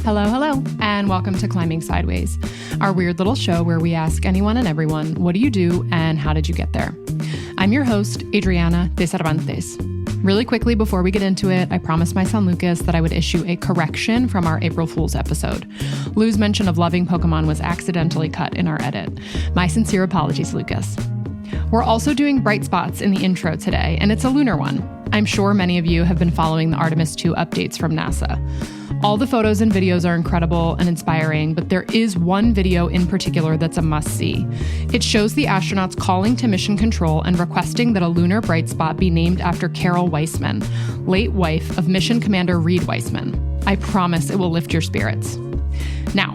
Hello, hello, and welcome to Climbing Sideways, our weird little show where we ask anyone and everyone, what do you do and how did you get there? I'm your host, Adriana de Cervantes. Really quickly before we get into it, I promised my son Lucas that I would issue a correction from our April Fool's episode. Lou's mention of loving Pokemon was accidentally cut in our edit. My sincere apologies, Lucas. We're also doing bright spots in the intro today, and it's a lunar one. I'm sure many of you have been following the Artemis II updates from NASA. All the photos and videos are incredible and inspiring, but there is one video in particular that's a must-see. It shows the astronauts calling to mission control and requesting that a lunar bright spot be named after Carroll Wiseman, late wife of Mission Commander Reid Wiseman. I promise it will lift your spirits. Now,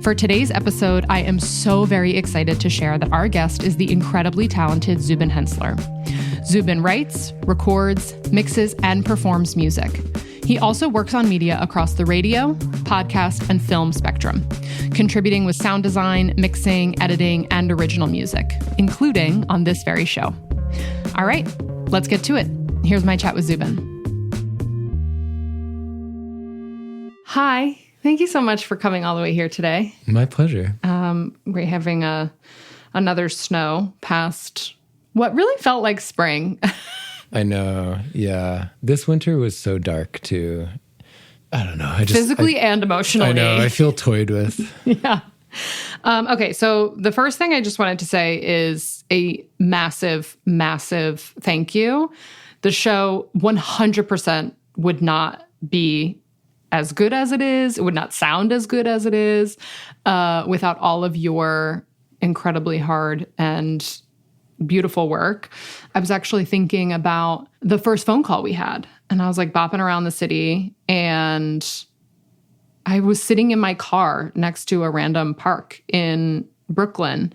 for today's episode, I am so very excited to share that our guest is the incredibly talented Zubin Hensler. Zubin writes, records, mixes, and performs music. He also works on media across the radio, podcast, and film spectrum, contributing with sound design, mixing, editing, and original music, including on this very show. All right, let's get to it. Here's my chat with Zubin. Hi, thank you so much for coming all the way here today. My pleasure. We're having another snow past what really felt like spring. I know. Yeah. This winter was so dark too. I don't know. Physically and emotionally. I know. I feel toyed with. Yeah. Okay. So the first thing I just wanted to say is a massive, massive thank you. The show 100% would not be as good as it is. It would not sound as good as it is without all of your incredibly hard and beautiful work. I was actually thinking about the first phone call we had, and I was like bopping around the city, and I was sitting in my car next to a random park in Brooklyn.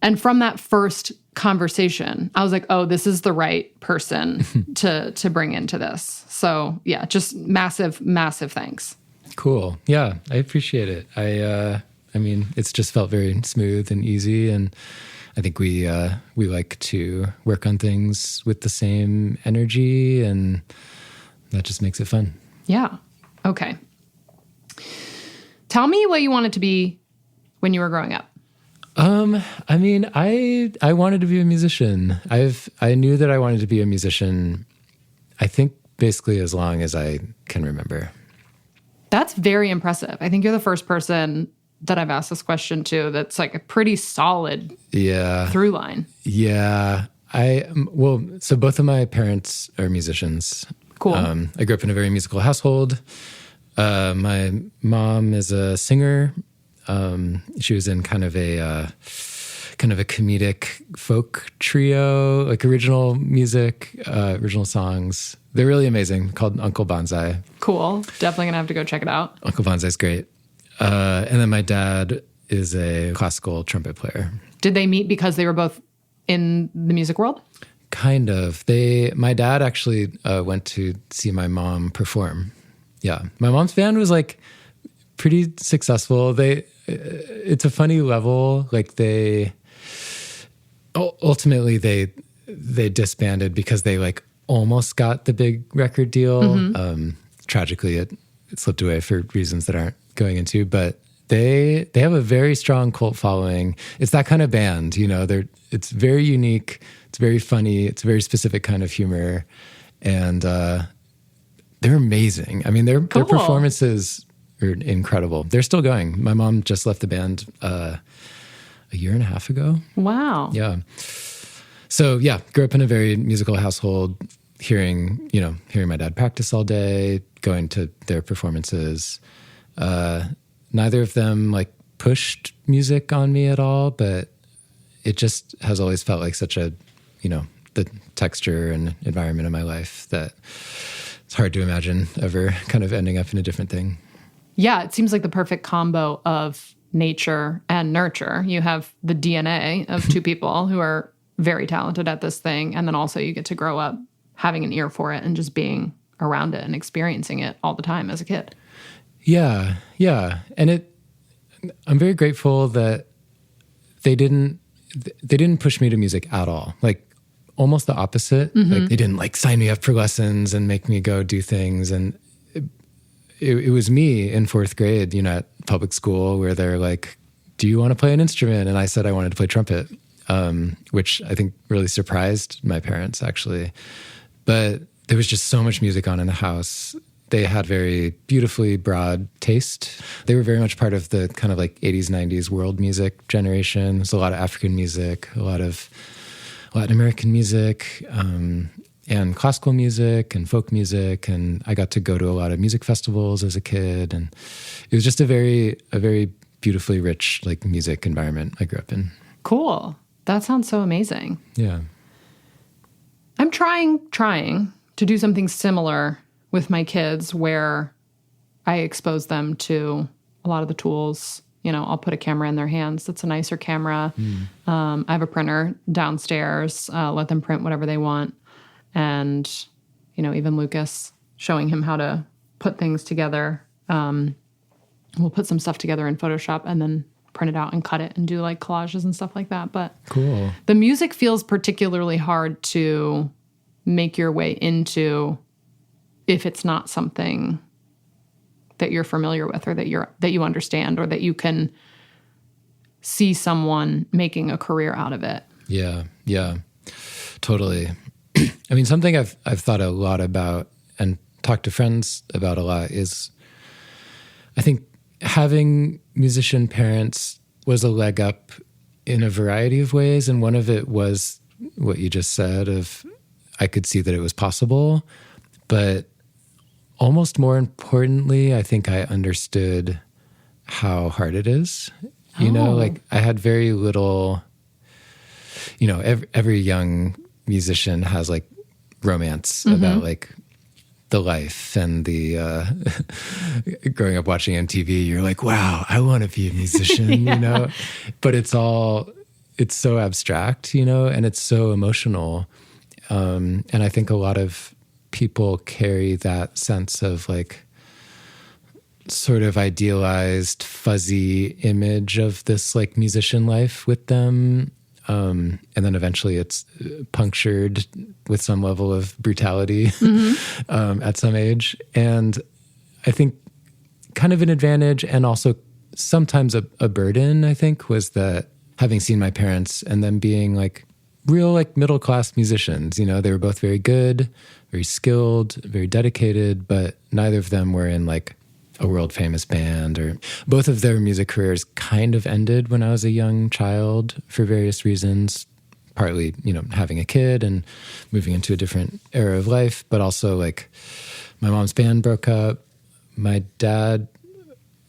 And from that first conversation, I was like, oh, this is the right person to bring into this. So yeah, just massive, massive thanks. Cool. Yeah, I appreciate it. I mean, it's just felt very smooth and easy, and I think we like to work on things with the same energy, and that just makes it fun. Yeah. Okay. Tell me what you wanted to be when you were growing up. I mean, I wanted to be a musician. I knew that I wanted to be a musician, I think basically as long as I can remember. That's very impressive. I think you're the first person that I've asked this question to that's like a pretty solid through line. Yeah. So both of my parents are musicians. Cool. I grew up in a very musical household. My mom is a singer. She was in kind of a comedic folk trio, like original music, original songs. They're really amazing, called Uncle Bonsai. Cool. Definitely gonna have to go check it out. Uncle Bonsai's great. And then my dad is a classical trumpet player. Did they meet because they were both in the music world? Kind of. My dad actually went to see my mom perform. Yeah. My mom's band was like pretty successful. It's a funny level. Like ultimately they disbanded because they like almost got the big record deal. Mm-hmm. Tragically, it slipped away for reasons that aren't going into, but they have a very strong cult following. It's that kind of band, you know. It's very unique. It's very funny. It's a very specific kind of humor, and they're amazing. I mean, their performances are incredible. They're still going. My mom just left the band a year and a half ago. Wow. Yeah. So yeah, grew up in a very musical household. Hearing my dad practice all day, going to their performances. Neither of them like pushed music on me at all, but it just has always felt like such a, the texture and environment of my life that it's hard to imagine ever kind of ending up in a different thing. Yeah, it seems like the perfect combo of nature and nurture. You have the DNA of two people who are very talented at this thing, and then also you get to grow up having an ear for it and just being around it and experiencing it all the time as a kid. Yeah. And I'm very grateful that they didn't push me to music at all. Like almost the opposite. Mm-hmm. Like they didn't like sign me up for lessons and make me go do things. And it was me in fourth grade, at public school, where they're like, do you want to play an instrument? And I said I wanted to play trumpet, which I think really surprised my parents, actually. But there was just so much music on in the house. They had very beautifully broad taste. They were very much part of the kind of like 80s, 90s world music generation. There's a lot of African music, a lot of Latin American music, and classical music and folk music. And I got to go to a lot of music festivals as a kid. And it was just a very beautifully rich like music environment I grew up in. Cool. That sounds so amazing. Yeah. I'm trying to do something similar with my kids where I expose them to a lot of the tools. I'll put a camera in their hands that's a nicer camera. I have a printer downstairs, let them print whatever they want. And, even Lucas, showing him how to put things together. We'll put some stuff together in Photoshop and then print it out and cut it and do like collages and stuff like that. But cool. The music feels particularly hard to make your way into if it's not something that you're familiar with or that you understand or that you can see someone making a career out of it. Yeah, totally. I mean, something I've thought a lot about and talked to friends about a lot is I think having musician parents was a leg up in a variety of ways. And one of it was what you just said of I could see that it was possible, but almost more importantly, I think I understood how hard it is. Like I had very little, every young musician has like romance about like the life and the growing up watching MTV. You're like, wow, I want to be a musician, but it's so abstract, and it's so emotional. And I think a lot of people carry that sense of like sort of idealized, fuzzy image of this like musician life with them. And then eventually it's punctured with some level of brutality at some age. And I think kind of an advantage and also sometimes a burden, I think, was that having seen my parents and them being like real like middle-class musicians, they were both very good, very skilled, very dedicated, but neither of them were in like a world famous band, or both of their music careers kind of ended when I was a young child for various reasons, partly, having a kid and moving into a different era of life, but also like my mom's band broke up. My dad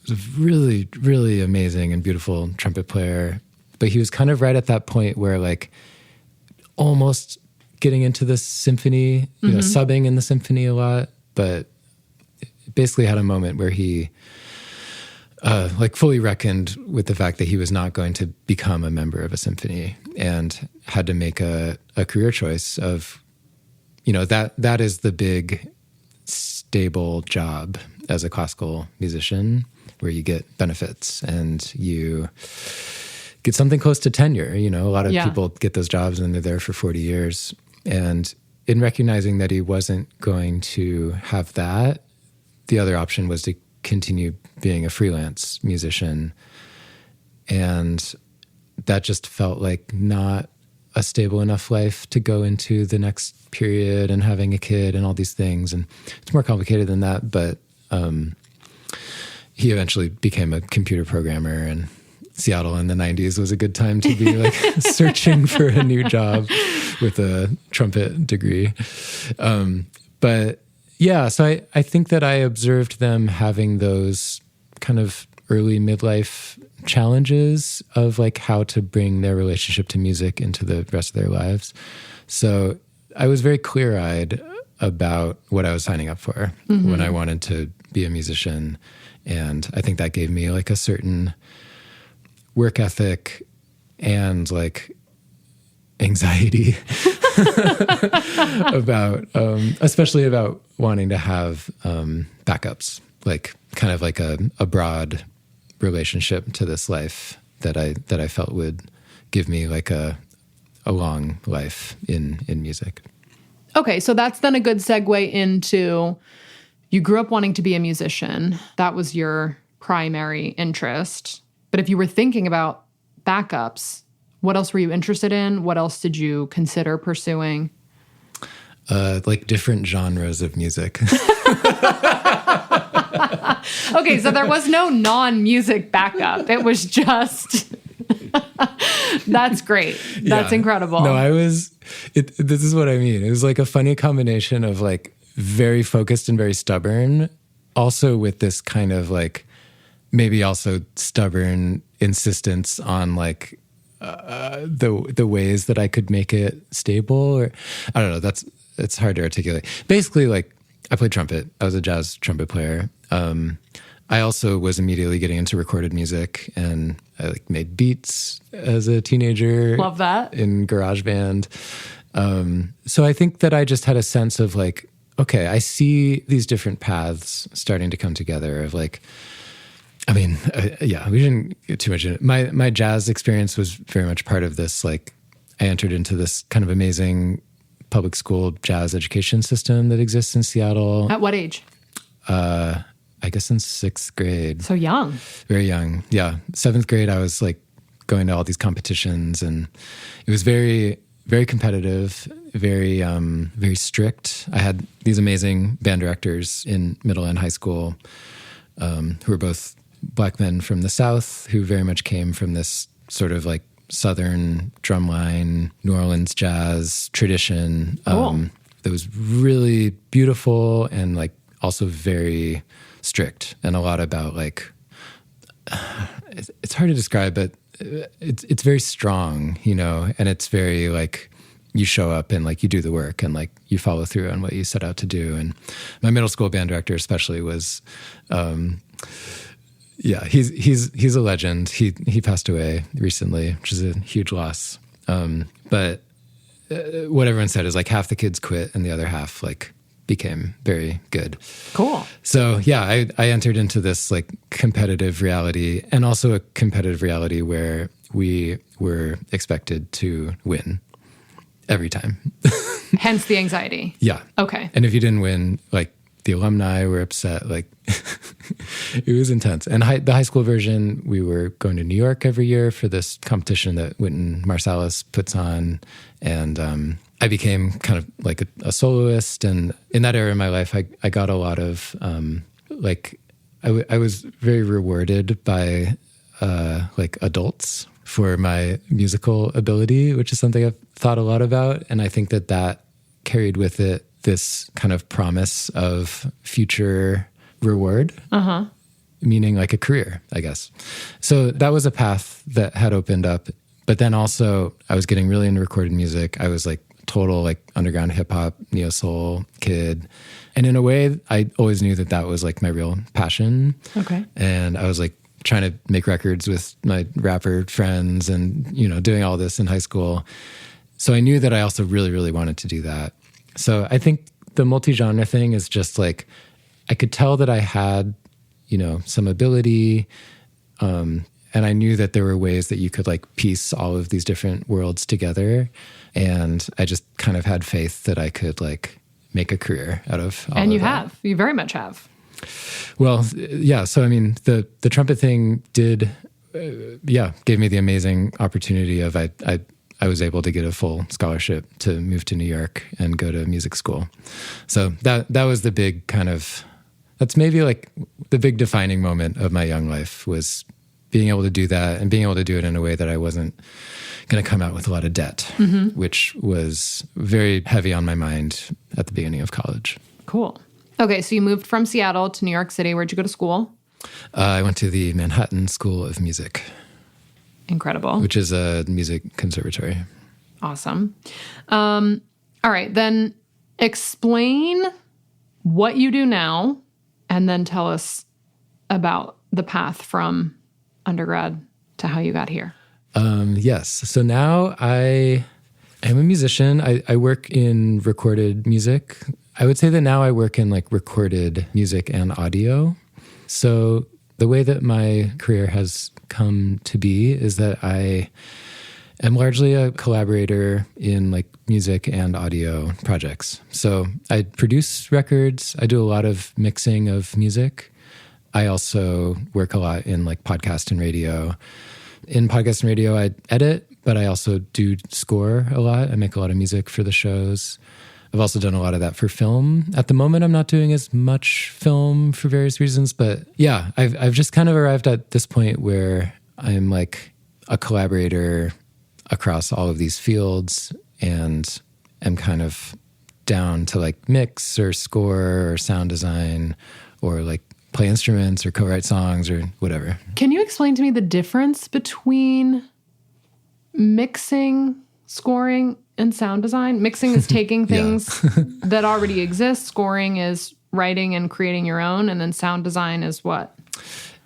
was a really, really amazing and beautiful trumpet player, but he was kind of right at that point where like almost getting into the symphony, subbing in the symphony a lot, but basically had a moment where he like fully reckoned with the fact that he was not going to become a member of a symphony and had to make a career choice of, that is the big stable job as a classical musician where you get benefits and you get something close to tenure. A lot of people get those jobs and they're there for 40 years. And in recognizing that he wasn't going to have that, the other option was to continue being a freelance musician. And that just felt like not a stable enough life to go into the next period and having a kid and all these things. And it's more complicated than that, but he eventually became a computer programmer, and Seattle in the 90s was a good time to be like searching for a new job with a trumpet degree. But yeah, so I think that I observed them having those kind of early midlife challenges of like how to bring their relationship to music into the rest of their lives. So I was very clear-eyed about what I was signing up for when I wanted to be a musician. And I think that gave me like a certain work ethic and like anxiety about, especially about wanting to have backups, like kind of like a broad relationship to this life that I felt would give me like a long life in music. Okay, so that's then a good segue into you grew up wanting to be a musician. That was your primary interest. But if you were thinking about backups, what else were you interested in? What else did you consider pursuing? Like different genres of music. Okay, so there was no non-music backup. It was just... That's great. That's incredible. No, this is what I mean. It was like a funny combination of like very focused and very stubborn, also with this kind of like maybe also stubborn insistence on like the ways that I could make it stable, or I don't know. It's hard to articulate. Basically, like I played trumpet. I was a jazz trumpet player. I also was immediately getting into recorded music, and I like made beats as a teenager. Love that. In GarageBand. So I think that I just had a sense of like, okay, I see these different paths starting to come together of like, I mean, we didn't get too much in it. My jazz experience was very much part of this. Like I entered into this kind of amazing public school jazz education system that exists in Seattle. At what age? I guess in 6th grade. So young. Very young. Yeah. 7th grade, I was like going to all these competitions, and it was very, very competitive, very, very strict. I had these amazing band directors in middle and high school, who were both Black men from the South, who very much came from this sort of like Southern drumline, New Orleans jazz tradition. Cool. That was really beautiful and like also very strict, and a lot about like, it's hard to describe, but it's very strong, you know, and it's very like you show up and like you do the work and like you follow through on what you set out to do. And my middle school band director especially was, he's a legend. He passed away recently, which is a huge loss. But what everyone said is like half the kids quit and the other half like became very good. Cool. So yeah, I entered into this like competitive reality, and also a competitive reality where we were expected to win every time. Hence the anxiety. Yeah. Okay. And if you didn't win, like the alumni were upset. Like it was intense. And the high school version, we were going to New York every year for this competition that Wynton Marsalis puts on, and I became kind of like a soloist. And in that era of my life, I got a lot of, I was very rewarded by like adults for my musical ability, which is something I've thought a lot about. And I think that carried with it this kind of promise of future reward, meaning like a career, I guess. So that was a path that had opened up. But then also I was getting really into recorded music. I was like total like underground hip hop, neo soul kid. And in a way, I always knew that was like my real passion. Okay. And I was like trying to make records with my rapper friends and, you know, doing all this in high school. So I knew that I also really, really wanted to do that. So I think the multi-genre thing is just like, I could tell that I had, you know, some ability, and I knew that there were ways that you could like piece all of these different worlds together. And I just kind of had faith that I could like make a career out of all And of you that. have. You very much have. Well, yeah. So, I mean, the trumpet thing did, gave me the amazing opportunity of I was able to get a full scholarship to move to New York and go to music school. So that was the big kind of, that's maybe like the big defining moment of my young life, was being able to do that and being able to do it in a way that I wasn't going to come out with a lot of debt, which was very heavy on my mind at the beginning of college. Cool. Okay, so you moved from Seattle to New York City. Where'd you go to school? I went to the Manhattan School of Music. Incredible. Which is a music conservatory. Awesome. All right, then explain what you do now, and then tell us about the path from undergrad to how you got here. Yes. So now I am a musician. I work in recorded music. I would say that now I work in like recorded music and audio. So the way that my career has come to be is that I am largely a collaborator in like music and audio projects. So I produce records. I do a lot of mixing of music. I also work a lot in like podcast and radio. In podcast and radio, I edit, but I also do score a lot. I make a lot of music for the shows. I've also done a lot of that for film. At the moment, I'm not doing as much film for various reasons, but yeah, I've just kind of arrived at this point where I'm like a collaborator across all of these fields and am kind of down to like mix or score or sound design or like play instruments or co-write songs or whatever. Can you explain to me the difference between mixing, scoring, and sound design? Mixing is taking things that already exist. Scoring is writing and creating your own. And then sound design is what?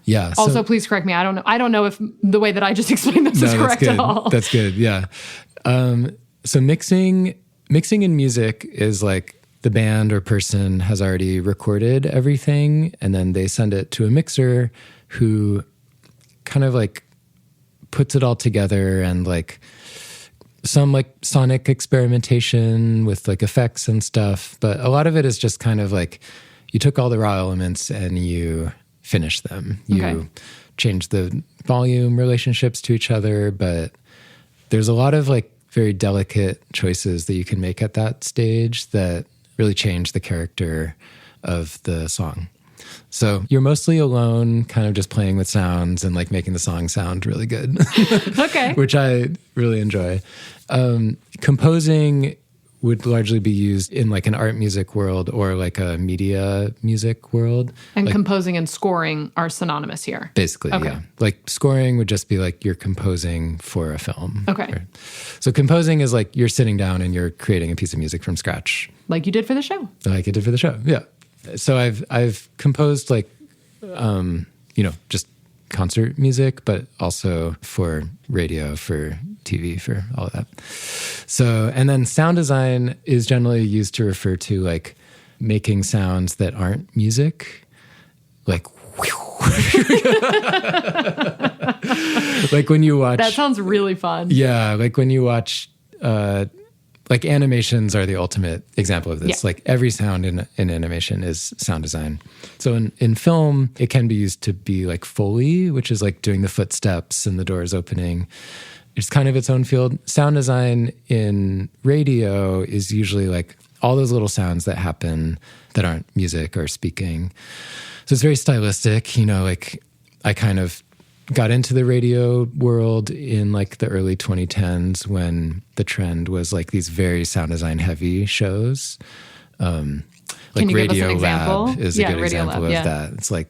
Yeah. Also, please correct me. I don't know if the way that I just explained this is correct at all. That's good. Yeah. So mixing in music is like the band or person has already recorded everything, and then they send it to a mixer who kind of like puts it all together and like some like sonic experimentation with like effects and stuff. But a lot of it is just kind of like you took all the raw elements and you finished them. You changed the volume relationships to each other, but there's a lot of like very delicate choices that you can make at that stage that really change the character of the song. So you're mostly alone, kind of just playing with sounds and like making the song sound really good. Okay. Which I really enjoy. Composing would largely be used in like an art music world or like a media music world. And like, composing and scoring are synonymous here. Basically, yeah. Like scoring would just be like you're composing for a film. Okay. Right? So composing is like you're sitting down and you're creating a piece of music from scratch. Like you did for the show. Like I did for the show, yeah. So I've composed like, just concert music, but also for radio, for TV, for all of that. So, and then sound design is generally used to refer to like making sounds that aren't music, like like when you watch. That sounds really fun. Yeah, like when you watch. Like animations are the ultimate example of this. Yeah. Like every sound in animation is sound design. So in film, it can be used to be like Foley, which is like doing the footsteps and the doors opening. It's kind of its own field. Sound design in radio is usually like all those little sounds that happen that aren't music or speaking. So it's very stylistic, like I kind of got into the radio world in like the early 2010s when the trend was like these very sound design heavy shows. Like Radio Lab is a good example of that. It's like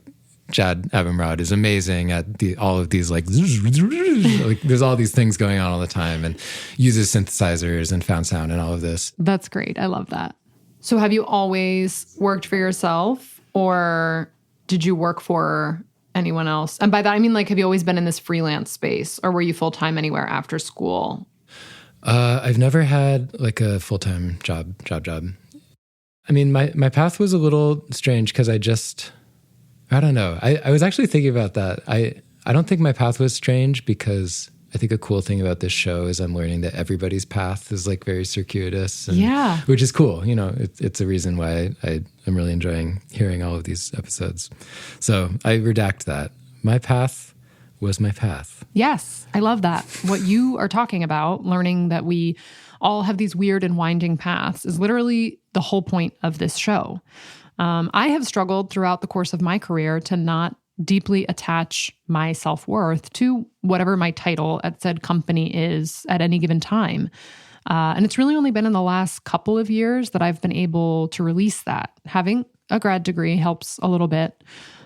Jad Abumrad is amazing at all of these like there's all these things going on all the time and uses synthesizers and found sound and all of this. That's great. I love that. So have you always worked for yourself or did you work for anyone else? And by that, I mean, like, have you always been in this freelance space or were you full-time anywhere after school? I've never had like a full-time job. I mean, my path was a little strange because I don't know. I was actually thinking about that. I don't think my path was strange because I think a cool thing about this show is I'm learning that everybody's path is like very circuitous. And, which is cool. It's a reason why I'm really enjoying hearing all of these episodes. So I redact that. My path was my path. Yes, I love that. What you are talking about, learning that we all have these weird and winding paths, is literally the whole point of this show. I have struggled throughout the course of my career to not deeply attach my self-worth to whatever my title at said company is at any given time. And it's really only been in the last couple of years that I've been able to release that. Having a grad degree helps a little bit.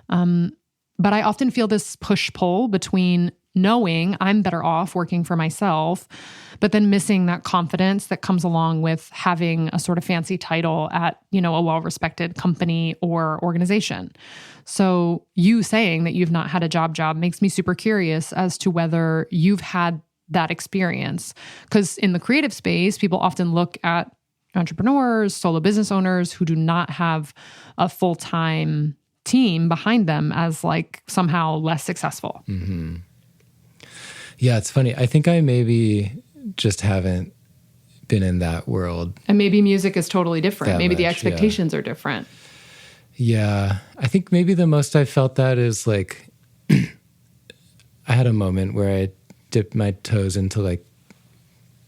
But I often feel this push-pull between knowing I'm better off working for myself, but then missing that confidence that comes along with having a sort of fancy title at, a well-respected company or organization. So you saying that you've not had a job makes me super curious as to whether you've had that experience. Because in the creative space, people often look at entrepreneurs, solo business owners who do not have a full-time team behind them as like somehow less successful. Mm-hmm. Yeah, it's funny. I think I maybe just haven't been in that world. And maybe music is totally different. Maybe the much, expectations are different. Yeah. I think maybe the most I felt that is like, I had a moment where I dipped my toes into like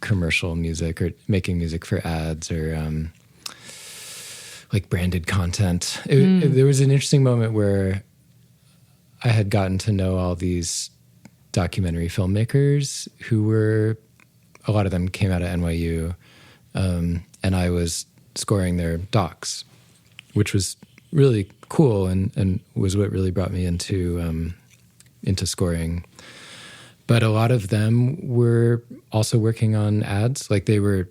commercial music or making music for ads or like branded content. There was an interesting moment where I had gotten to know all these documentary filmmakers who were, a lot of them came out of NYU, and I was scoring their docs, which was really cool and was what really brought me into scoring. But a lot of them were also working on ads. Like they were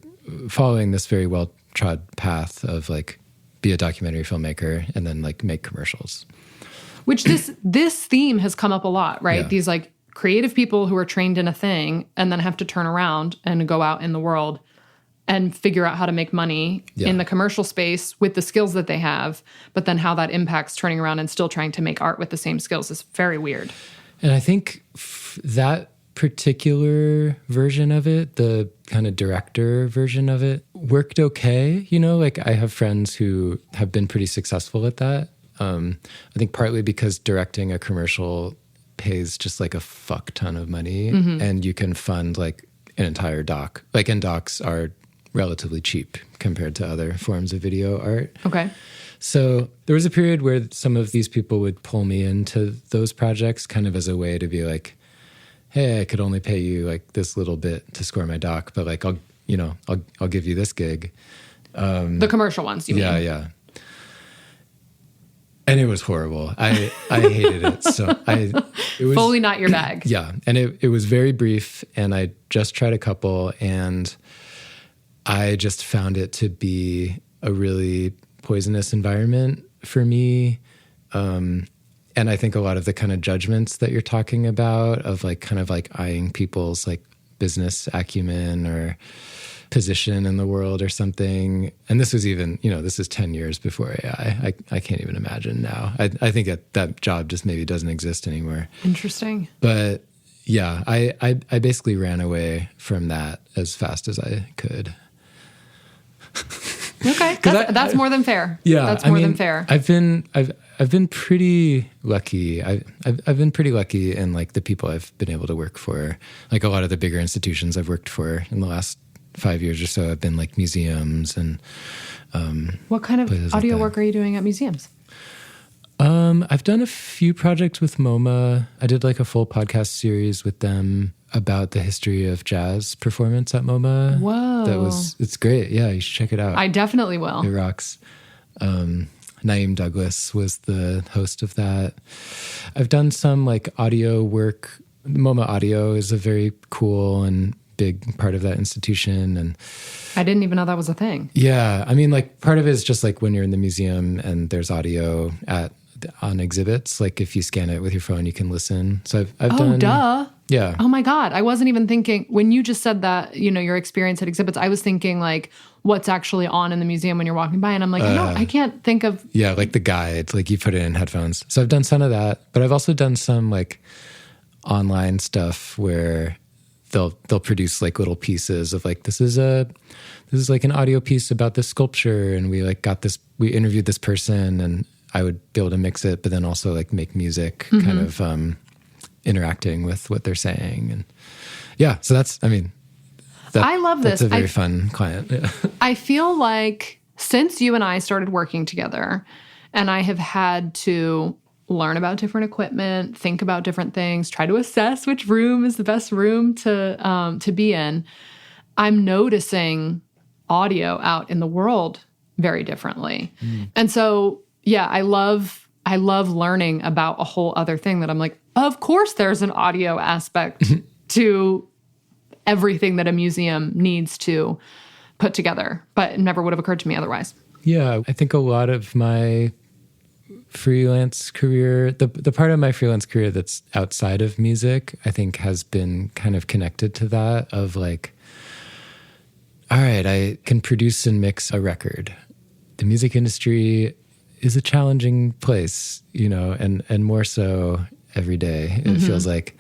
following this very well-trod path of like be a documentary filmmaker and then like make commercials. Which this theme has come up a lot, right? Yeah. These like creative people who are trained in a thing and then have to turn around and go out in the world and figure out how to make money in the commercial space with the skills that they have, but then how that impacts turning around and still trying to make art with the same skills is very weird. And I think that particular version of it, the kind of director version of it, worked okay. You know, like I have friends who have been pretty successful at that. I think partly because directing a commercial pays just like a fuck ton of money and you can fund like an entire doc. Like, and docs are relatively cheap compared to other forms of video art. Okay. So there was a period where some of these people would pull me into those projects kind of as a way to be like, hey, I could only pay you like this little bit to score my doc, but like I'll give you this gig. The commercial ones, you mean? Yeah. And it was horrible. I hated it. So it was fully not your bag. Yeah. And it was very brief and I just tried a couple and I just found it to be a really poisonous environment for me. And I think a lot of the kind of judgments that you're talking about of like kind of like eyeing people's like business acumen or position in the world or something. And this was even, this is 10 years before AI. I can't even imagine now. I think that job just maybe doesn't exist anymore. Interesting. But yeah, I basically ran away from that as fast as I could. Okay, that's more than fair. Yeah, that's more than fair. I've been pretty lucky. I've been pretty lucky in like the people I've been able to work for. Like a lot of the bigger institutions I've worked for in the last 5 years or so have been like museums and. What kind of audio work are you doing at museums? I've done a few projects with MoMA. I did like a full podcast series with them about the history of jazz performance at MoMA. Whoa. It's great. Yeah, you should check it out. I definitely will. It rocks. Naeem Douglas was the host of that. I've done some like audio work. MoMA Audio is a very cool and big part of that institution. And I didn't even know that was a thing. Yeah. I mean, like part of it is just like when you're in the museum and there's audio on exhibits, like if you scan it with your phone, you can listen. So I've done. Oh, duh. Yeah. Oh my God. I wasn't even thinking, when you just said that, your experience at exhibits, I was thinking like what's actually on in the museum when you're walking by. And I'm like, I can't think of. Yeah. Like the guide, like you put it in headphones. So I've done some of that, but I've also done some like online stuff where they'll produce like little pieces of like, this is like an audio piece about this sculpture. And we like we interviewed this person and I would be able to mix it, but then also like make music kind of, interacting with what they're saying. And yeah, so I love this. That's a very fun client. Yeah. I feel like since you and I started working together and I have had to learn about different equipment, think about different things, try to assess which room is the best room to be in, I'm noticing audio out in the world very differently. And so, yeah, I love learning about a whole other thing that I'm like, of course there's an audio aspect to everything that a museum needs to put together, but it never would have occurred to me otherwise. Yeah, I think a lot of my freelance career, the part of my freelance career that's outside of music, I think has been kind of connected to that of like, all right, I can produce and mix a record. The music industry is a challenging place, and more so every day, it feels like.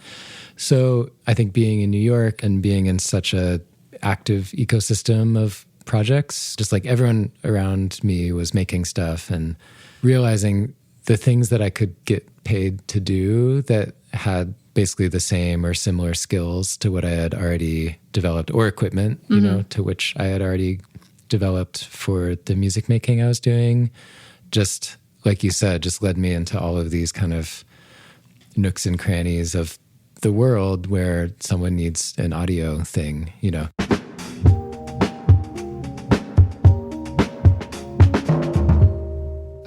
So I think being in New York and being in such a active ecosystem of projects. Just like everyone around me was making stuff, and realizing the things that I could get paid to do that had basically the same or similar skills to what I had already developed, or equipment, you know, to which I had already developed for the music making I was doing. Just like you said, just led me into all of these kind of nooks and crannies of the world where someone needs an audio thing, you know.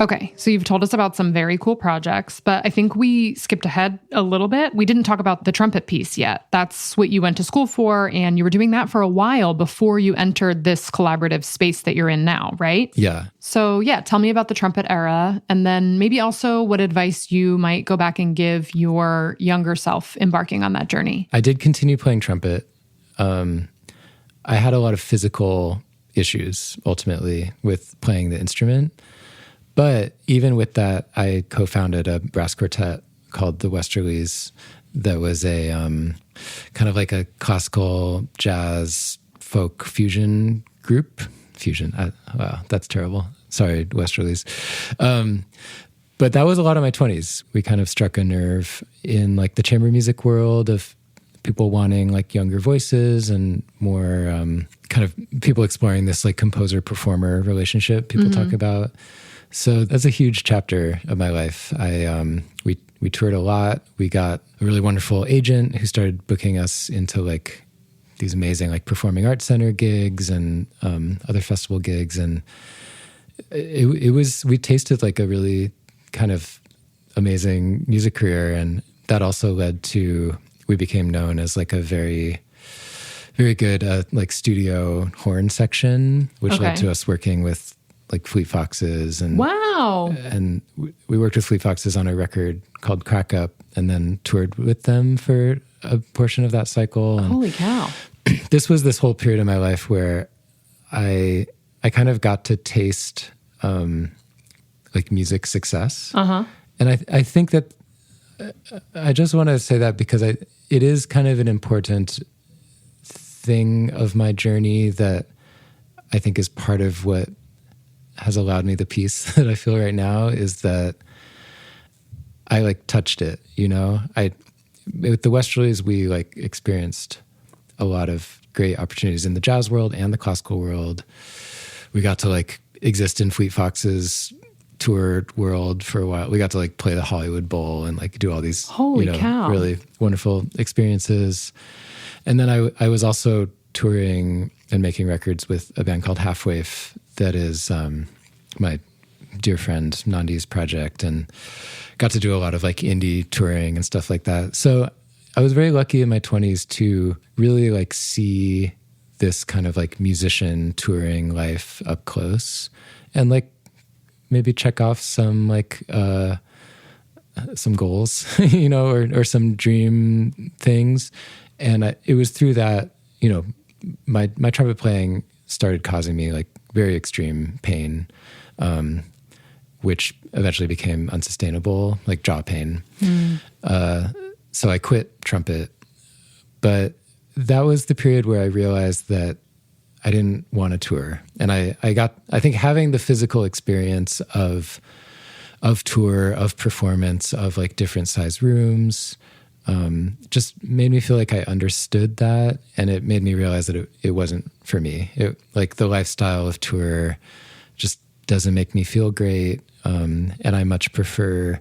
Okay, so you've told us about some very cool projects, but I think we skipped ahead a little bit. We didn't talk about the trumpet piece yet. That's what you went to school for, and you were doing that for a while before you entered this collaborative space that you're in now, right? Yeah. So yeah, tell me about the trumpet era, and then maybe also what advice you might go back and give your younger self embarking on that journey. I did continue playing trumpet. I had a lot of physical issues, ultimately, with playing the instrument. But even with that, I co-founded a brass quartet called the Westerlies that was a kind of like a classical jazz folk fusion group. Wow, that's terrible. Sorry, Westerlies. But that was a lot of my 20s. We kind of struck a nerve in like the chamber music world of people wanting like younger voices and more kind of people exploring this like composer-performer relationship people talk about. So that's a huge chapter of my life. We toured a lot. We got a really wonderful agent who started booking us into like these amazing like performing arts center gigs and other festival gigs, and we tasted like a really kind of amazing music career, and that also led to we became known as like a very very good like studio horn section, which led to us working with like Fleet Foxes and wow. And we worked with Fleet Foxes on a record called Crack Up, and then toured with them for a portion of that cycle. And holy cow! This was this whole period of my life where I kind of got to taste like music success, and I think that I just want to say that because it is kind of an important thing of my journey that I think is part of what has allowed me the peace that I feel right now, is that I like touched it, you know? With the Westerlies, we like experienced a lot of great opportunities in the jazz world and the classical world. We got to like exist in Fleet Foxes toured world for a while. We got to like play the Hollywood Bowl and like do all these really wonderful experiences. And then I was also touring and making records with a band called Halfwave that is my dear friend Nandi's project, and got to do a lot of like indie touring and stuff like that. So I was very lucky in my 20s to really like see this kind of like musician touring life up close, and like maybe check off some like some goals, you know, or some dream things. And it was through that, you know, my trumpet playing started causing me like very extreme pain, which eventually became unsustainable, like jaw pain. So I quit trumpet. But that was the period where I realized that I didn't want to tour. And I think having the physical experience of tour, of performance, of like different size rooms, just made me feel like I understood that, and it made me realize that it wasn't for me. Like the lifestyle of tour just doesn't make me feel great, and I much prefer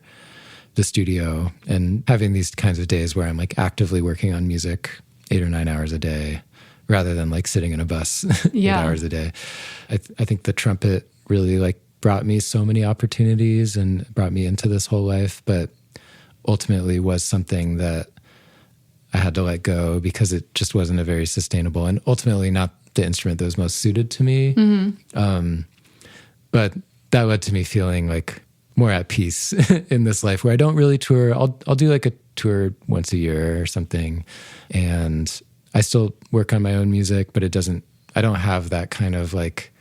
the studio and having these kinds of days where I'm like actively working on music 8 or 9 hours a day, rather than like sitting in a bus 8 hours a day. I think the trumpet really like brought me so many opportunities and brought me into this whole life, but ultimately was something that I had to let go because it just wasn't a very sustainable and ultimately not the instrument that was most suited to me. But that led to me feeling like more at peace in this life where I don't really tour. I'll do like a tour once a year or something. And I still work on my own music, but I don't have that kind of like,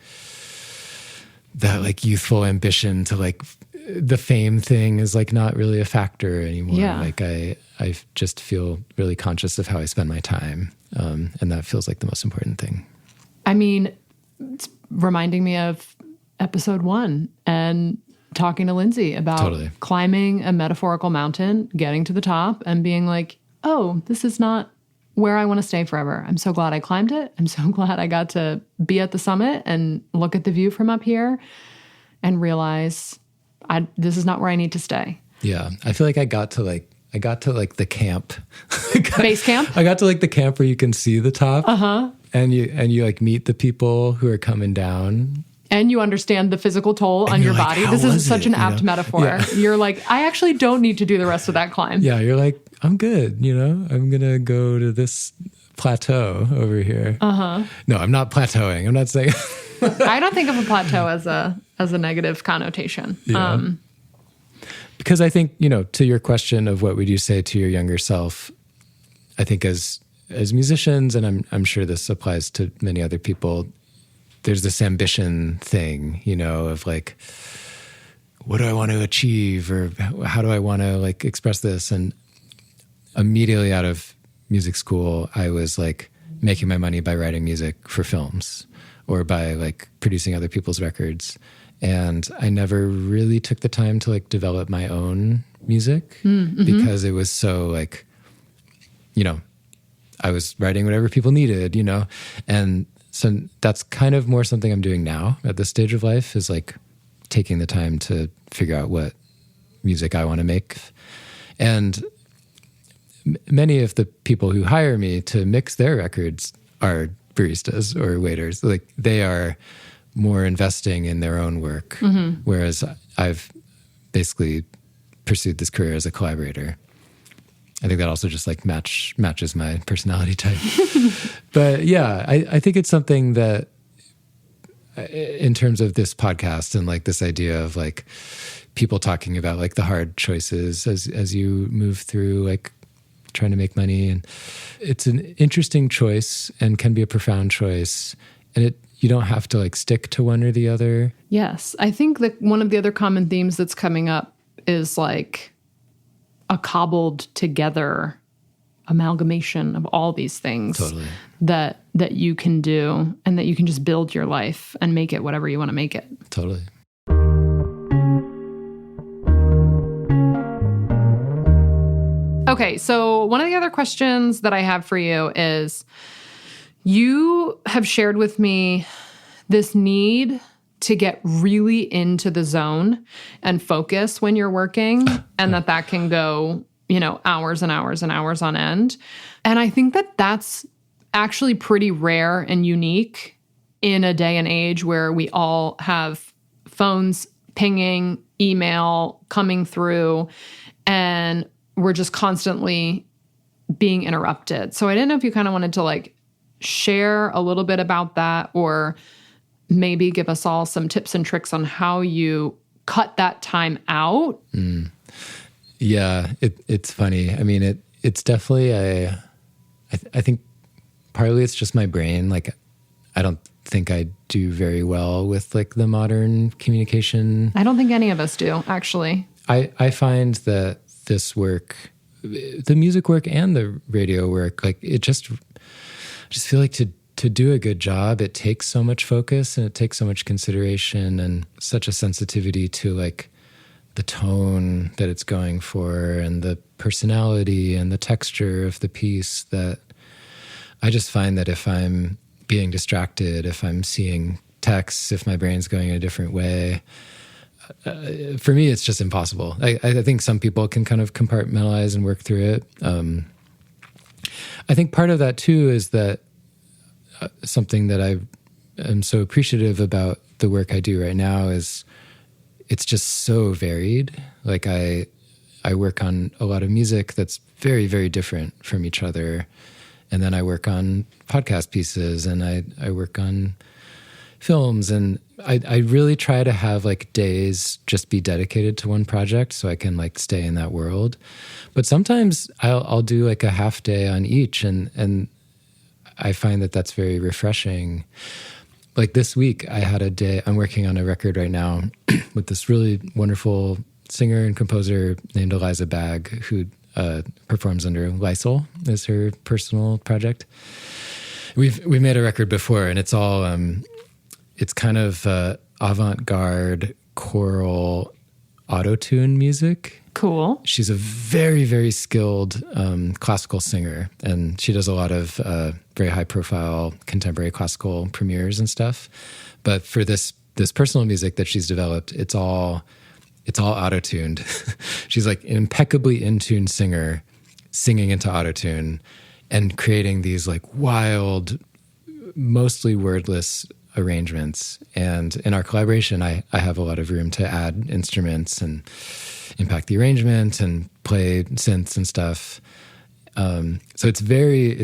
that like youthful ambition to like the fame thing is like not really a factor anymore. Yeah. Like I just feel really conscious of how I spend my time. And that feels like the most important thing. I mean, it's reminding me of episode 1 and talking to Lindsay about climbing a metaphorical mountain, getting to the top and being like, oh, this is not where I want to stay forever. I'm so glad I climbed it. I'm so glad I got to be at the summit and look at the view from up here and realize this is not where I need to stay. Yeah. I feel like I got to the camp. Base camp? I got to like the camp where you can see the top. Uh-huh. And you like meet the people who are coming down. And you understand the physical toll on your body. This is such an apt metaphor. Yeah. You're like, I actually don't need to do the rest of that climb. Yeah, you're like, I'm good, I'm going to go to this plateau over here. Uh-huh. No, I'm not plateauing. I'm not saying... I don't think of a plateau as a negative connotation. Yeah. Because I think, to your question of what would you say to your younger self, I think as musicians, and I'm sure this applies to many other people, there's this ambition thing, of like, what do I want to achieve, or how do I want to like express this? And immediately out of music school, I was like making my money by writing music for films or by like producing other people's records. And I never really took the time to like develop my own music because it was so like, I was writing whatever people needed, and so that's kind of more something I'm doing now at this stage of life, is like taking the time to figure out what music I want to make. And many of the people who hire me to mix their records are baristas or waiters. Like they are more investing in their own work, whereas I've basically pursued this career as a collaborator. I think that also just like matches my personality type. But yeah, I think it's something that in terms of this podcast and like this idea of like people talking about like the hard choices as you move through like trying to make money, and it's an interesting choice and can be a profound choice, and you don't have to like stick to one or the other. Yes. I think that one of the other common themes that's coming up is like a cobbled together amalgamation of all these things that you can do, and that you can just build your life and make it whatever you want to make it. Totally. Okay, so one of the other questions that I have for you is, you have shared with me this need to get really into the zone and focus when you're working, and that can go, hours and hours and hours on end. And I think that that's actually pretty rare and unique in a day and age where we all have phones pinging, email coming through, and we're just constantly being interrupted. So I didn't know if you kind of wanted to like share a little bit about that, or maybe give us all some tips and tricks on how you cut that time out. Yeah, it's funny. I mean, it's definitely I think partly it's just my brain. Like, I don't think I do very well with like the modern communication. I don't think any of us do, actually. I find that this work, the music work and the radio work, like I just feel like to do a good job, it takes so much focus and it takes so much consideration and such a sensitivity to like the tone that it's going for and the personality and the texture of the piece, that I just find that if I'm being distracted, if I'm seeing texts, if my brain's going in a different way, for me, it's just impossible. I think some people can kind of compartmentalize and work through it. I think part of that too is that something that I am so appreciative about the work I do right now is it's just so varied. Like I work on a lot of music that's very, very different from each other. And then I work on podcast pieces, and I work on films, and I really try to have like days just be dedicated to one project so I can like stay in that world. But sometimes I'll do like a half day on each, and I find that that's very refreshing. like this week I had a day, I'm working on a record right now with this really wonderful singer and composer named Eliza Bagg, who performs under Lysol as her personal project. We've made a record before, and it's all it's kind of avant-garde choral auto-tune music. Cool. She's a very, very skilled classical singer, and she does a lot of very high-profile contemporary classical premieres and stuff. But for this personal music that she's developed, it's all auto-tuned. She's like an impeccably in-tune singer, singing into auto-tune and creating these like wild, mostly wordless arrangements. And in our collaboration, I have a lot of room to add instruments and impact the arrangement and play synths and stuff. So it's very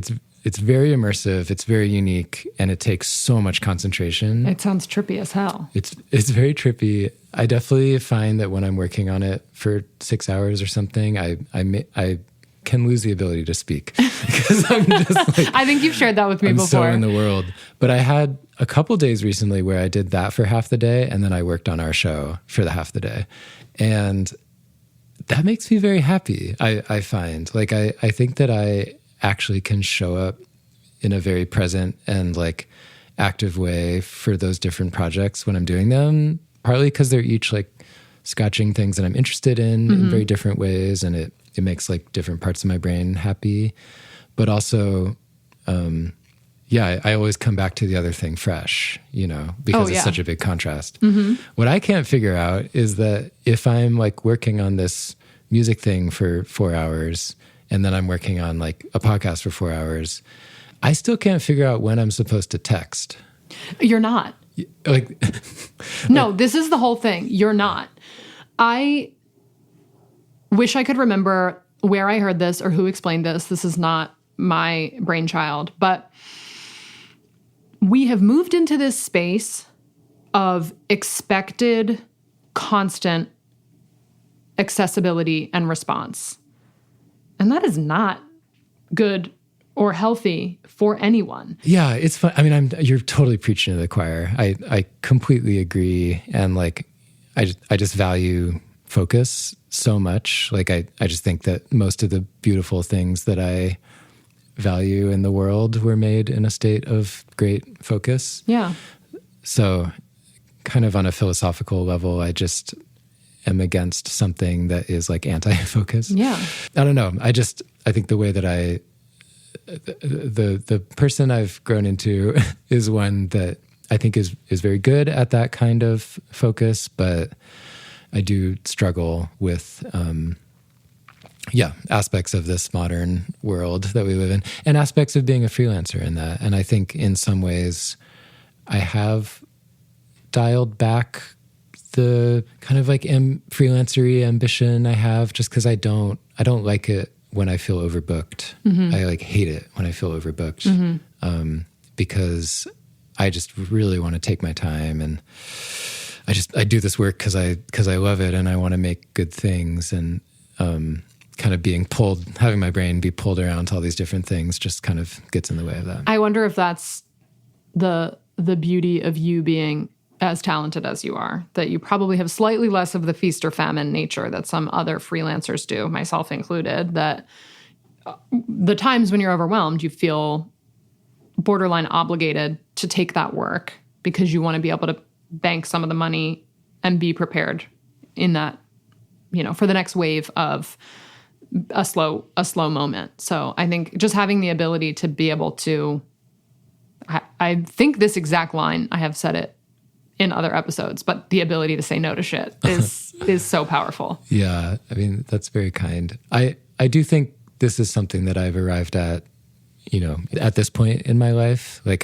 immersive. It's very unique, and it takes so much concentration. It sounds trippy as hell. It's very trippy. I definitely find that when I'm working on it for 6 hours or something, I can lose the ability to speak because I'm just like, I think you've shared that with me before. I'm so in the world. But I had a couple days recently where I did that for half the day, and then I worked on our show for the half the day. And that makes me very happy. I find like, I think that I actually can show up in a very present and like active way for those different projects when I'm doing them, partly because they're each like scratching things that I'm interested in very different ways. And it makes like different parts of my brain happy, but also, I always come back to the other thing fresh, because it's such a big contrast. What I can't figure out is that if I'm like working on this music thing for 4 hours and then I'm working on like a podcast for 4 hours, I still can't figure out when I'm supposed to text. You're not. Like, no, this is the whole thing. You're not. I wish I could remember where I heard this or who explained this. This is not my brainchild, but we have moved into this space of expected, constant accessibility and response. And that is not good or healthy for anyone. Yeah, it's fun. I mean, you're totally preaching to the choir. I completely agree. And like, I just value focus so much. Like I just think that most of the beautiful things that I value in the world were made in a state of great focus. Yeah. So kind of on a philosophical level, I just am against something that is like anti-focus. Yeah. I don't know. I think the way that the person I've grown into is one that I think is very good at that kind of focus, but I do struggle with, aspects of this modern world that we live in and aspects of being a freelancer in that. And I think in some ways I have dialed back the kind of like freelancer-y ambition I have just because I don't like it when I feel overbooked. I like hate it when I feel overbooked because I just really want to take my time, and I do this work because I love it and I want to make good things, and kind of having my brain be pulled around to all these different things just kind of gets in the way of that. I wonder if that's the beauty of you being as talented as you are, that you probably have slightly less of the feast or famine nature that some other freelancers do, myself included, that the times when you're overwhelmed, you feel borderline obligated to take that work because you want to be able to bank some of the money and be prepared in that, for the next wave of a slow moment. So I think just having the ability to be able to, I think this exact line, I have said it in other episodes, but the ability to say no to shit is so powerful. Yeah. I mean, that's very kind. I do think this is something that I've arrived at, at this point in my life. Like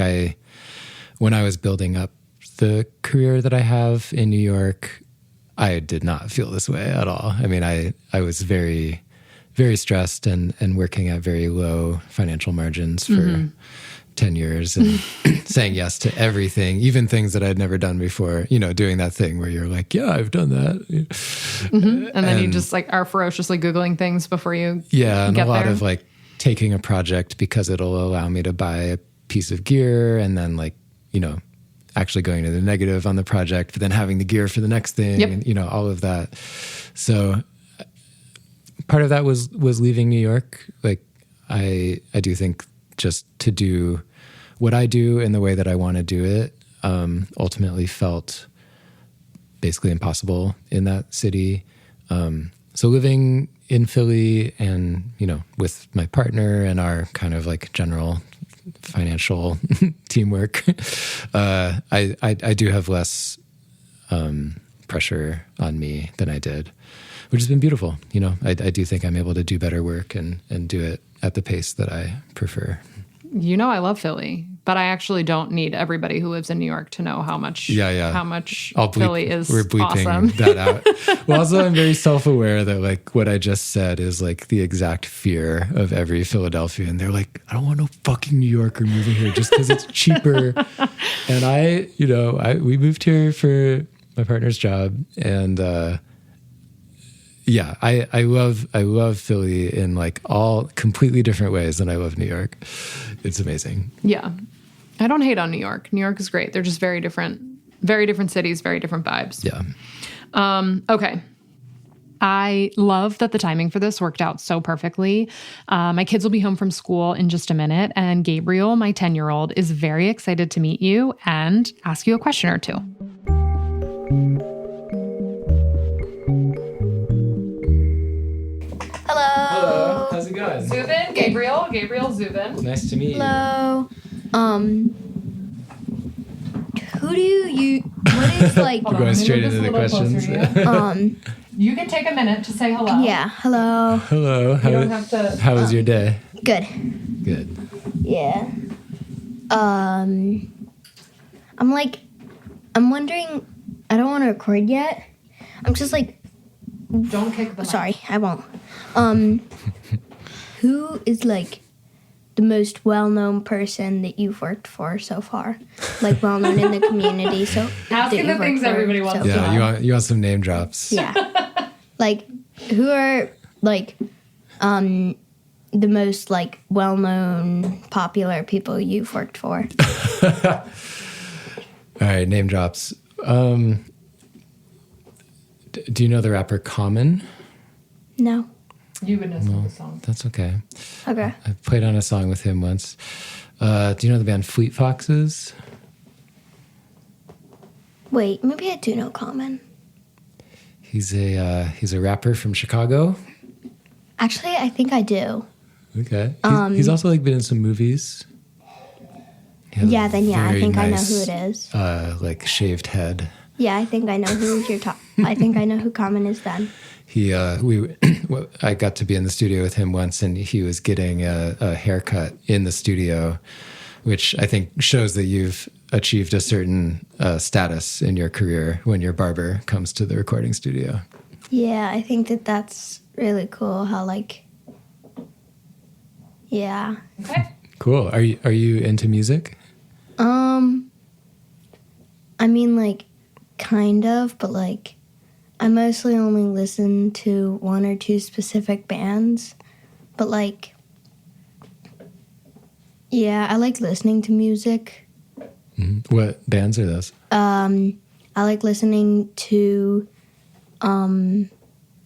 when I was building up the career that I have in New York, I did not feel this way at all. I mean, I was very, very stressed and working at very low financial margins for 10 years and saying yes to everything, even things that I'd never done before, doing that thing where you're like, yeah, I've done that. And then you just like are ferociously Googling things before you and get a lot there. of like taking a project because it'll allow me to buy a piece of gear and then like, actually going to the negative on the project, but then having the gear for the next thing, and you know, all of that. So part of that was leaving New York. Like I do think just to do what I do in the way that I want to do it, ultimately felt basically impossible in that city. So living in Philly and, you know, with my partner and our kind of like general financial teamwork, I do have less pressure on me than I did, which has been beautiful. You know, I do think I'm able to do better work and do it at the pace that I prefer. You know, I love Philly, but I actually don't need everybody who lives in New York to know how much Philly is we're bleeping awesome. that out. Well, also, I'm very self-aware that like what I just said is like the exact fear of every Philadelphian. They're like, I don't want no fucking New Yorker moving here just because it's cheaper. And we moved here for my partner's job, and I love Philly in like all completely different ways than I love New York. It's amazing. Yeah. I don't hate on New York. New York is great. They're just very different cities, very different vibes. Yeah. Okay. I love that the timing for this worked out so perfectly. My kids will be home from school in just a minute, and Gabriel, my 10-year-old, is very excited to meet you and ask you a question or two. Hello. How's it going? Zubin, Gabriel, Zubin. Nice to meet you. Hello. What is like... We're going straight into the questions. You can take a minute to say hello. Yeah, hello. Hello. How was your day? Good. Good. Yeah. I'm wondering, I don't want to record yet. I'm just like... Don't kick the mic. Sorry, I won't. Who is like the most well-known person that you've worked for so far? Like well-known in the community. So asking the things everybody wants. Yeah, you want some name drops. Yeah. Like who are like the most like well-known popular people you've worked for? All right, name drops. Do you know the rapper Common? No. You would know some of the songs. That's okay. Okay. I played on a song with him once. Do you know the band Fleet Foxes? Wait, maybe I do know Common. He's a rapper from Chicago. Actually, I think I do. Okay. He's also like been in some movies. I think I know who it is. Like shaved head. Yeah, I think I know who you're talking. I think I know who Common is then. I got to be in the studio with him once, and he was getting a haircut in the studio, which I think shows that you've achieved a certain status in your career when your barber comes to the recording studio. Yeah, I think that's really cool. How yeah. Okay. Cool. Are you into music? I mean, like, kind of, but like, I mostly only listen to one or two specific bands. But like, yeah, I like listening to music. Mm-hmm. What bands are those? I like listening to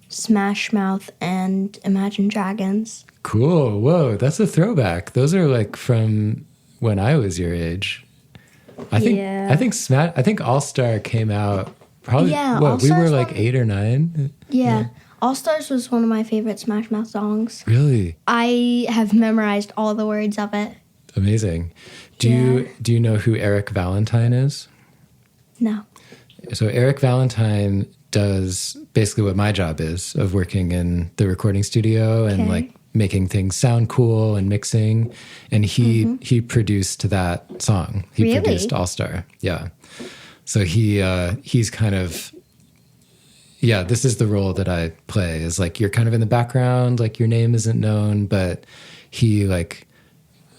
Smash Mouth and Imagine Dragons. Cool. Whoa, that's a throwback. Those are like from when I was your age. I think All Star came out probably. Yeah, we were like 8 or 9. Yeah. All Stars was one of my favorite Smash Mouth songs. Really? I have memorized all the words of it. Amazing. Do you know who Eric Valentine is? No. So Eric Valentine does basically what my job is, of working in the recording studio and like making things sound cool and mixing. And he produced that song. He produced All Star. Yeah. So he's kind of, this is the role that I play, is like, you're kind of in the background, like your name isn't known, but he like,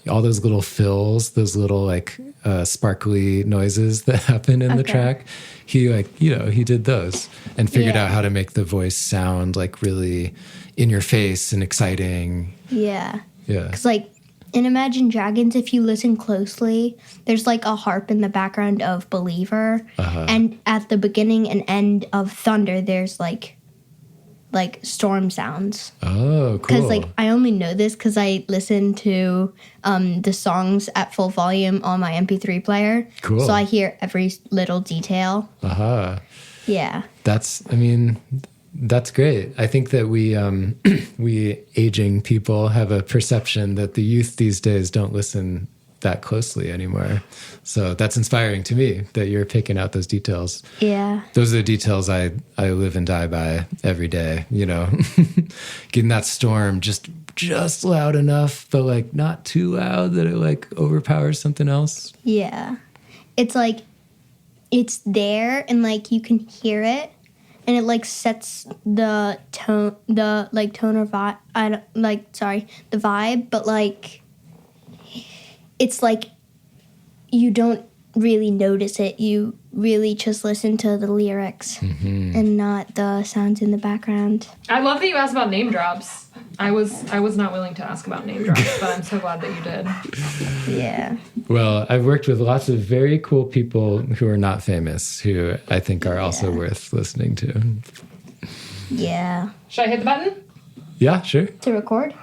all those little fills, those little like sparkly noises that happen in the track, he like, he did those and figured out how to make the voice sound like really in your face and exciting. Yeah. Yeah. Because like in Imagine Dragons, if you listen closely, there's like a harp in the background of Believer. And at the beginning and end of Thunder, there's like storm sounds. Oh, cool. Because like I only know this because I listen to the songs at full volume on my MP3 player. Cool. So I hear every little detail. Yeah. That's great. I think that we aging people have a perception that the youth these days don't listen that closely anymore. So that's inspiring to me that you're picking out those details. Yeah. Those are the details I live and die by every day, you know. Getting that storm just loud enough, but like not too loud that it like overpowers something else. Yeah. It's like it's there and like you can hear it and it like sets the tone or vibe. The vibe, but like it's like you don't really notice it. You really just listen to the lyrics and not the sounds in the background. I love that you asked about name drops. I was not willing to ask about name drops, but I'm so glad that you did. Yeah. Well, I've worked with lots of very cool people who are not famous, who I think are also worth listening to. Yeah. Should I hit the button? Yeah, sure. To record?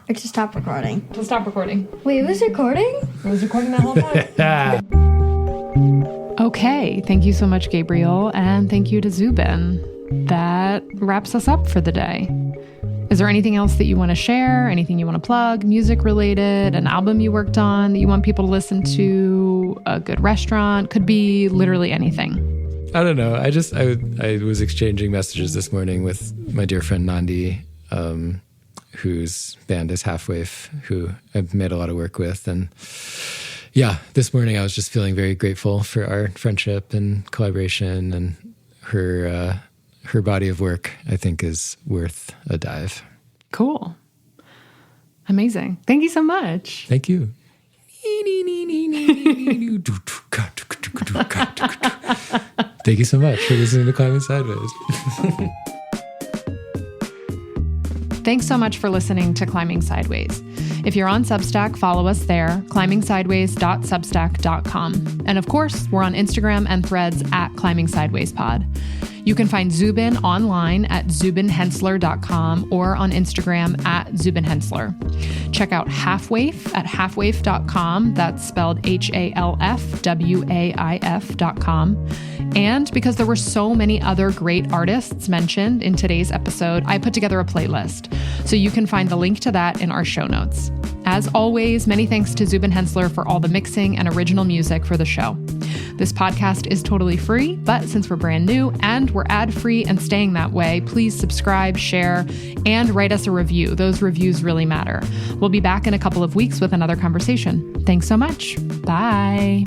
Or to stop recording? To stop recording. Wait, it was recording? It was recording that whole time. Okay, thank you so much, Gabriel, and thank you to Zubin. That wraps us up for the day. Is there anything else that you want to share? Anything you want to plug? Music related? An album you worked on that you want people to listen to? A good restaurant? Could be literally anything. I don't know. I was exchanging messages this morning with my dear friend Nandi, whose band is Halfwave, who I've made a lot of work with. And yeah, this morning I was just feeling very grateful for our friendship and collaboration, and her body of work, I think, is worth a dive. Cool. Amazing. Thank you so much. Thank you. Thank you so much for listening to Climbing Sideways. Thanks so much for listening to Climbing Sideways. If you're on Substack, follow us there, climbingsideways.substack.com. And of course, we're on Instagram and Threads at Climbing Sideways Pod. You can find Zubin online at zubinhensler.com or on Instagram at Zubin Hensler. Check out Halfwaif at halfwaif.com. That's spelled HALFWAIF.com. And because there were so many other great artists mentioned in today's episode, I put together a playlist. So you can find the link to that in our show notes. As always, many thanks to Zubin Hensler for all the mixing and original music for the show. This podcast is totally free, but since we're brand new and we're ad-free and staying that way, please subscribe, share, and write us a review. Those reviews really matter. We'll be back in a couple of weeks with another conversation. Thanks so much. Bye.